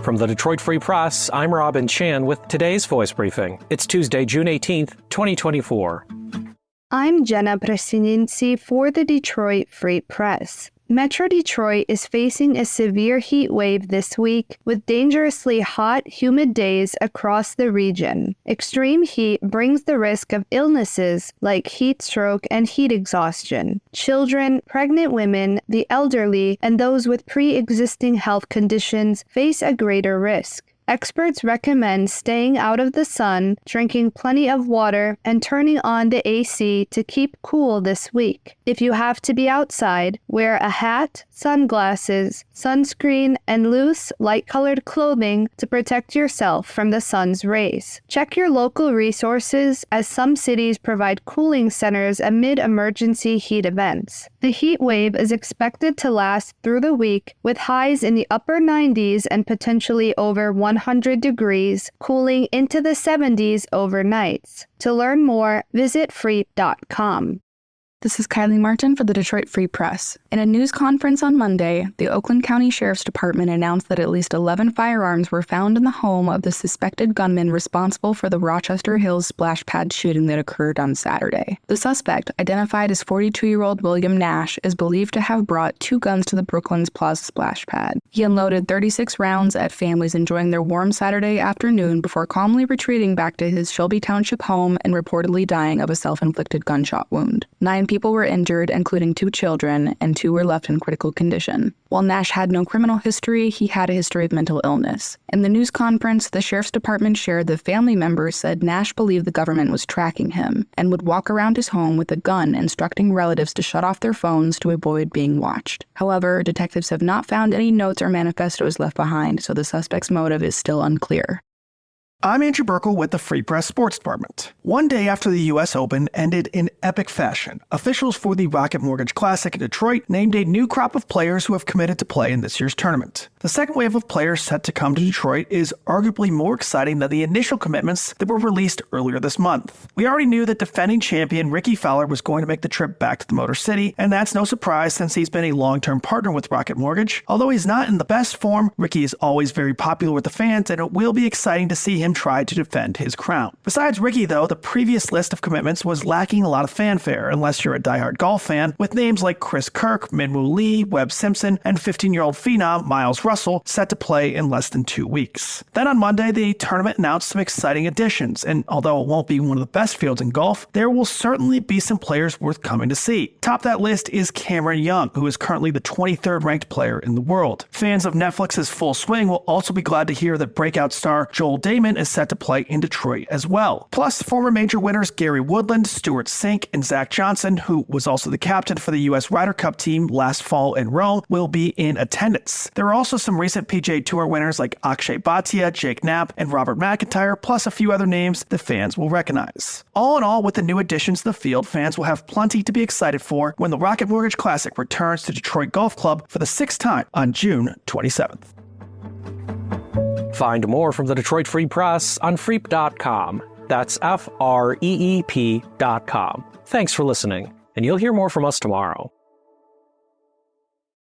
From the Detroit Free Press, I'm Robin Chan with today's Voice Briefing. It's Tuesday, June 18th, 2024. I'm Jenna Presinensi for the Detroit Free Press. Metro Detroit is facing a severe heat wave this week with dangerously hot, humid days across the region. Extreme heat brings the risk of illnesses like heat stroke and heat exhaustion. Children, pregnant women, the elderly, and those with pre-existing health conditions face a greater risk. Experts recommend staying out of the sun, drinking plenty of water, and turning on the AC to keep cool this week. If you have to be outside, wear a hat, sunglasses, sunscreen, and loose, light-colored clothing to protect yourself from the sun's rays. Check your local resources, as some cities provide cooling centers amid emergency heat events. The heat wave is expected to last through the week, with highs in the upper 90s and potentially over 100 degrees, cooling into the 70s overnights. To learn more, visit freep.com. This is Kylie Martin for the Detroit Free Press. In a news conference on Monday, the Oakland County Sheriff's Department announced that at least 11 firearms were found in the home of the suspected gunman responsible for the Rochester Hills splash pad shooting that occurred on Saturday. The suspect, identified as 42-year-old William Nash, is believed to have brought 2 guns to the Brooklands Plaza splash pad. He unloaded 36 rounds at families enjoying their warm Saturday afternoon before calmly retreating back to his Shelby Township home and reportedly dying of a self-inflicted gunshot wound. 9 people were injured, including 2 children, and 2 were left in critical condition. While Nash had no criminal history, he had a history of mental illness. In the news conference, the Sheriff's Department shared that family members said Nash believed the government was tracking him and would walk around his home with a gun, instructing relatives to shut off their phones to avoid being watched. However, detectives have not found any notes or manifestos left behind, so the suspect's motive is still unclear. I'm Andrew Burkle with the Free Press Sports Department. One day after the U.S. Open ended in epic fashion, officials for the Rocket Mortgage Classic in Detroit named a new crop of players who have committed to play in this year's tournament. The second wave of players set to come to Detroit is arguably more exciting than the initial commitments that were released earlier this month. We already knew that defending champion Rickie Fowler was going to make the trip back to the Motor City, and that's no surprise since he's been a long-term partner with Rocket Mortgage. Although he's not in the best form, Rickie is always very popular with the fans, and it will be exciting to see him try to defend his crown. Besides Rickie, though, the previous list of commitments was lacking a lot of fanfare, unless you're a diehard golf fan, with names like Chris Kirk, Minwoo Lee, Webb Simpson, and 15-year-old phenom Miles Russell set to play in less than 2 weeks. Then on Monday, the tournament announced some exciting additions, and although it won't be one of the best fields in golf, there will certainly be some players worth coming to see. Top that list is Cameron Young, who is currently the 23rd ranked player in the world. Fans of Netflix's Full Swing will also be glad to hear that breakout star Joel Damon is set to play in Detroit as well. Plus, former major winners Gary Woodland, Stuart Sink, and Zach Johnson, who was also the captain for the U.S. Ryder Cup team last fall in Rome, will be in attendance. There are also some recent PGA Tour winners like Akshay Bhatia, Jake Knapp, and Robert McIntyre, plus a few other names the fans will recognize. All in all, with the new additions to the field, fans will have plenty to be excited for when the Rocket Mortgage Classic returns to Detroit Golf Club for the 6th time on June 27th. Find more from the Detroit Free Press on freep.com. That's FREEP.com. Thanks for listening, and you'll hear more from us tomorrow.